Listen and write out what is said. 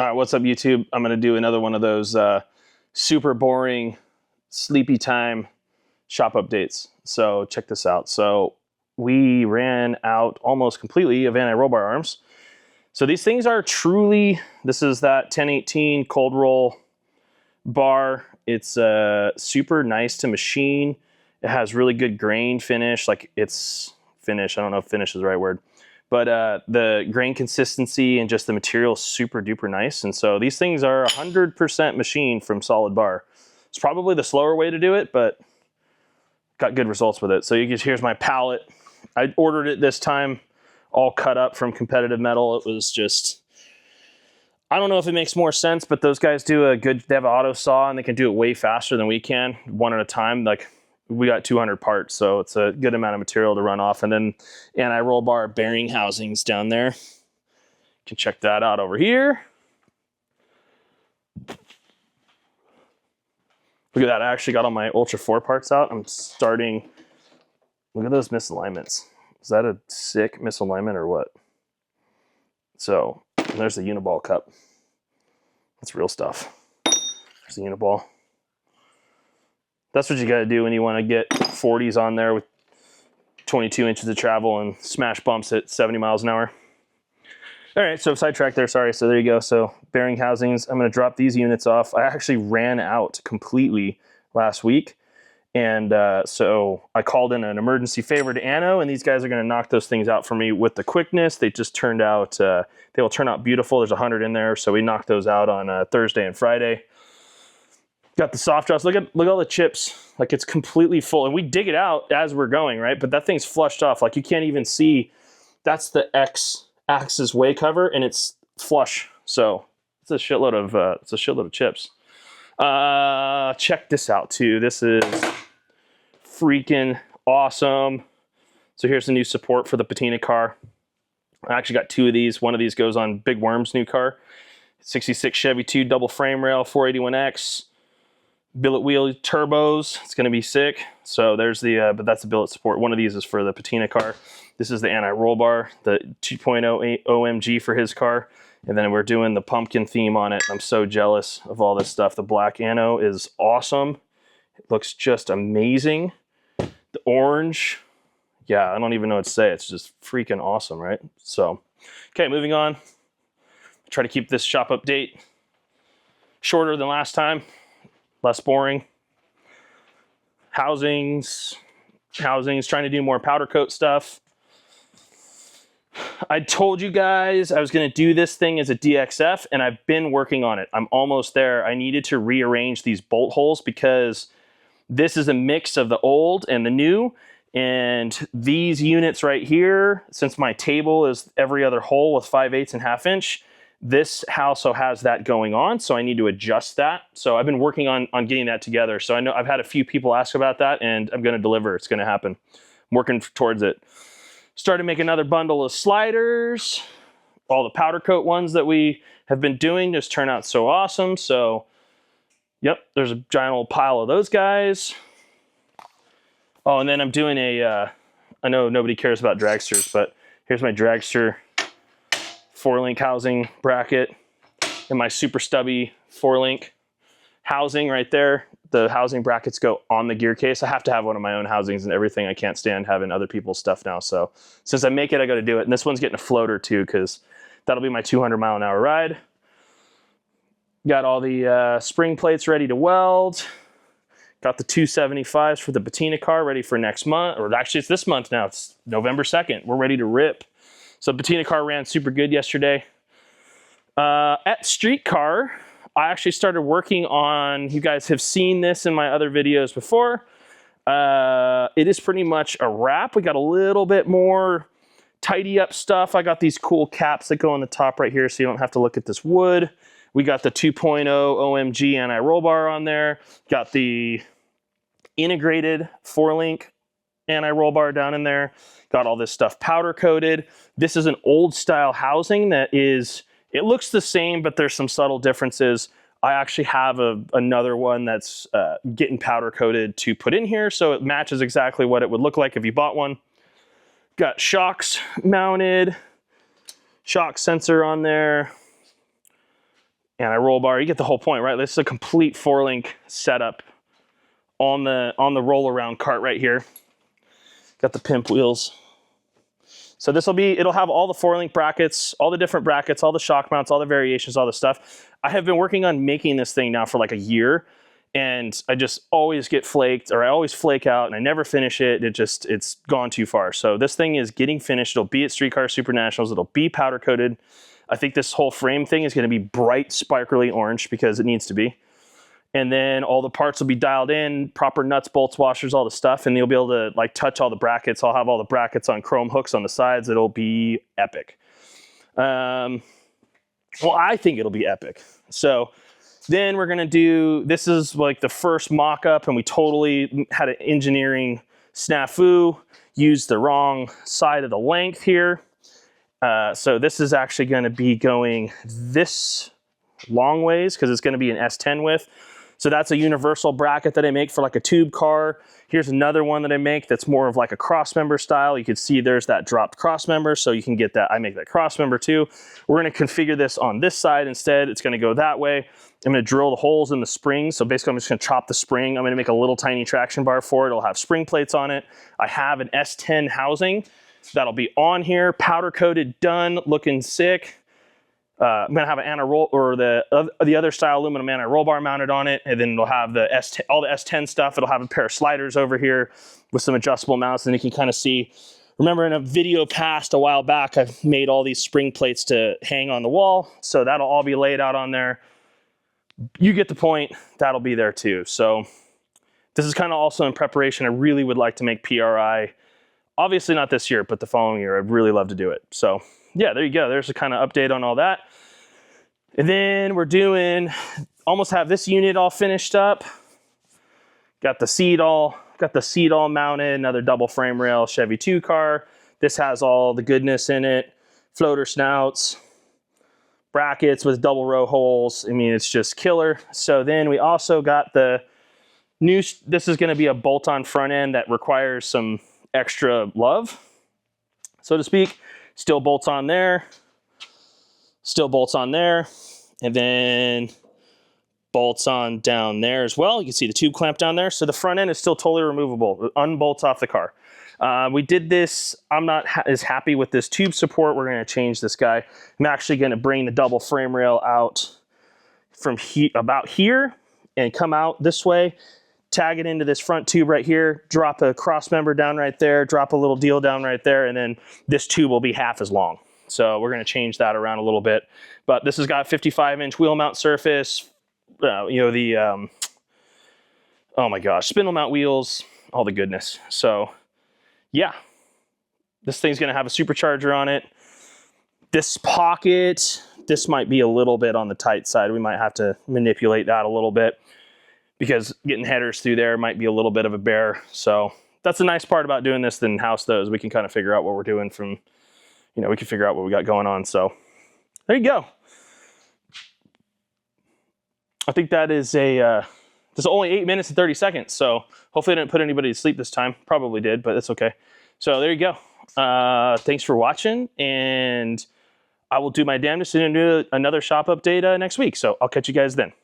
All right, what's up, YouTube? I'm going to do another one of those super boring, sleepy time shop updates. So check this out. So we ran out almost completely of anti-roll bar arms. So these things are truly, this is that 1018 cold roll bar. It's super nice to machine. It has really good grain finish. Like it's finish. I don't know if finish is the right word. But the grain consistency and just the material is super duper nice. And so these things are 100% machined from solid bar. It's probably the slower way to do it, but got good results with it. So you can, here's my pallet. I ordered it this time all cut up from Competitive Metal. It was just, I don't know if it makes more sense, but those guys do a good, they have an auto saw and they can do it way faster than we can, one at a time. Like we got 200 parts, so it's a good amount of material to run off. And then anti-roll bar bearing housings down there. You can check that out over here. Look at that, I actually got all my Ultra 4 parts out. I'm starting, look at those misalignments. Is that a sick misalignment or what? So there's the Uniball cup. That's real stuff. There's the Uniball. That's what you got to do when you want to get 40s on there with 22 inches of travel and smash bumps at 70 miles an hour. All right, so sidetrack there, sorry. So there you go. So bearing housings, I'm going to drop these units off. I actually ran out completely last week. And so I called in an emergency favor to Anno, and these guys are going to knock those things out for me with the quickness. They just turned out, they will turn out beautiful. There's 100 in there. So we knocked those out on Thursday and Friday. Got the soft draws. Look at all the chips. Like it's completely full. And we dig it out as we're going, right? But that thing's flushed off. Like you can't even see. That's the X-axis way cover, and it's flush. So it's a shitload of chips. Check this out too. This is freaking awesome. So here's the new support for the patina car. I actually got two of these. One of these goes on Big Worm's new car. 66 Chevy 2 double frame rail, 481X. Billet wheel turbos. It's going to be sick. So there's the, but that's the billet support. One of these is for the patina car. This is the anti-roll bar, the 2.0 OMG for his car. And then we're doing the pumpkin theme on it. I'm so jealous of all this stuff. The black Anno is awesome. It looks just amazing. The orange, yeah, I don't even know what to say. It's just freaking awesome, right? So, okay, moving on. Try to keep this shop update shorter than last time. Less boring. Housings, trying to do more powder coat stuff. I told you guys I was going to do this thing as a DXF, and I've been working on it. I'm almost there. I needed to rearrange these bolt holes because this is a mix of the old and the new, and these units right here, since my table is every other hole with 5/8 and 1/2 inch, this also has that going on, so I need to adjust that. So I've been working on getting that together. So I know I've had a few people ask about that, and I'm going to deliver. It's going to happen. I'm working towards it. Started to make another bundle of sliders. All the powder coat ones that we have been doing just turn out so awesome. So, yep, there's a giant old pile of those guys. Oh, and then I'm doing a, I know nobody cares about dragsters, but here's my dragster 4-link housing bracket and my super stubby 4-link housing right there. The housing brackets go on the gear case. I have to have one of my own housings and everything. I can't stand having other people's stuff now. So since I make it, I got to do it. And this one's getting a floater too, because that'll be my 200-mile-an-hour ride. Got all the spring plates ready to weld. Got the 275s for the patina car ready for next month. Or actually, it's this month now. It's November 2nd. We're ready to rip. So patina car ran super good yesterday. At Streetcar, I actually started working on, you guys have seen this in my other videos before. It is pretty much a wrap. We got a little bit more tidy up stuff. I got these cool caps that go on the top right here so you don't have to look at this wood. We got the 2.0 OMG anti-roll bar on there. Got the integrated 4-link anti-roll bar down in there. Got all this stuff powder coated. This is an old style housing that is, it looks the same, but there's some subtle differences. I actually have another one that's getting powder coated to put in here, so it matches exactly what it would look like if you bought one. Got shocks mounted, shock sensor on there. anti-roll bar. You get the whole point, right? This is a complete 4-link setup on the roll around cart right here. Got the pimp wheels. So it'll have all the 4-link brackets, all the different brackets, all the shock mounts, all the variations, all the stuff. I have been working on making this thing now for like a year, and I just always get flaked, or I always flake out and I never finish it. It's gone too far. So this thing is getting finished. It'll be at Streetcar Super Nationals. It'll be powder coated. I think this whole frame thing is going to be bright, sparkly orange because it needs to be. And then all the parts will be dialed in, proper nuts, bolts, washers, all the stuff, and you'll be able to like touch all the brackets. I'll have all the brackets on chrome hooks on the sides. It'll be epic. Well, I think it'll be epic. So then we're gonna do, this is like the first mock-up, and we totally had an engineering snafu, used the wrong side of the length here. So this is actually gonna be going this long ways because it's gonna be an S10 width. So that's a universal bracket that I make for like a tube car. Here's another one that I make that's more of like a cross member style. You can see there's that dropped cross member, so you can get that. I make that cross member too. We're gonna configure this on this side instead. It's gonna go that way. I'm gonna drill the holes in the springs. So basically I'm just gonna chop the spring. I'm gonna make a little tiny traction bar for it. It'll have spring plates on it. I have an S10 housing that'll be on here, powder coated, done, looking sick. I'm gonna have an anti-roll, or the other style aluminum anti-roll bar mounted on it, and then it'll have the S10, all the S10 stuff. It'll have a pair of sliders over here with some adjustable mounts, and you can kind of see. Remember in a video past a while back, I've made all these spring plates to hang on the wall, so that'll all be laid out on there. You get the point. That'll be there too. So this is kind of also in preparation. I really would like to make PRI. Obviously not this year, but the following year. I'd really love to do it. So yeah, there you go. There's a kind of update on all that. And then we're doing, almost have this unit all finished up. Got the seat all mounted, another double frame rail Chevy 2 car. This has all the goodness in it. Floater snouts, brackets with double row holes. I mean, it's just killer. So then we also got the new, this is gonna be a bolt-on front end that requires some extra love, so to speak. Still bolts on there, still bolts on there, and then bolts on down there as well. You can see the tube clamp down there. So the front end is still totally removable. It unbolts off the car. We did this. I'm not as happy with this tube support. We're going to change this guy. I'm actually going to bring the double frame rail out from about here and come out this way, tag it into this front tube right here, drop a cross member down right there, drop a little deal down right there, and then this tube will be half as long. So we're going to change that around a little bit. But this has got 55-inch wheel mount surface, you know, the, oh my gosh, spindle mount wheels, all the goodness. So yeah, this thing's going to have a supercharger on it. This pocket, this might be a little bit on the tight side. We might have to manipulate that a little bit, because getting headers through there might be a little bit of a bear. So that's the nice part about doing this than house those. We can kind of figure out what we're doing from, you know, we can figure out what we got going on. So there you go. I think that is this is only 8 minutes and 30 seconds. So hopefully I didn't put anybody to sleep this time. Probably did, but it's okay. So there you go. Thanks for watching, and I will do my damnedest to do another shop update next week. So I'll catch you guys then.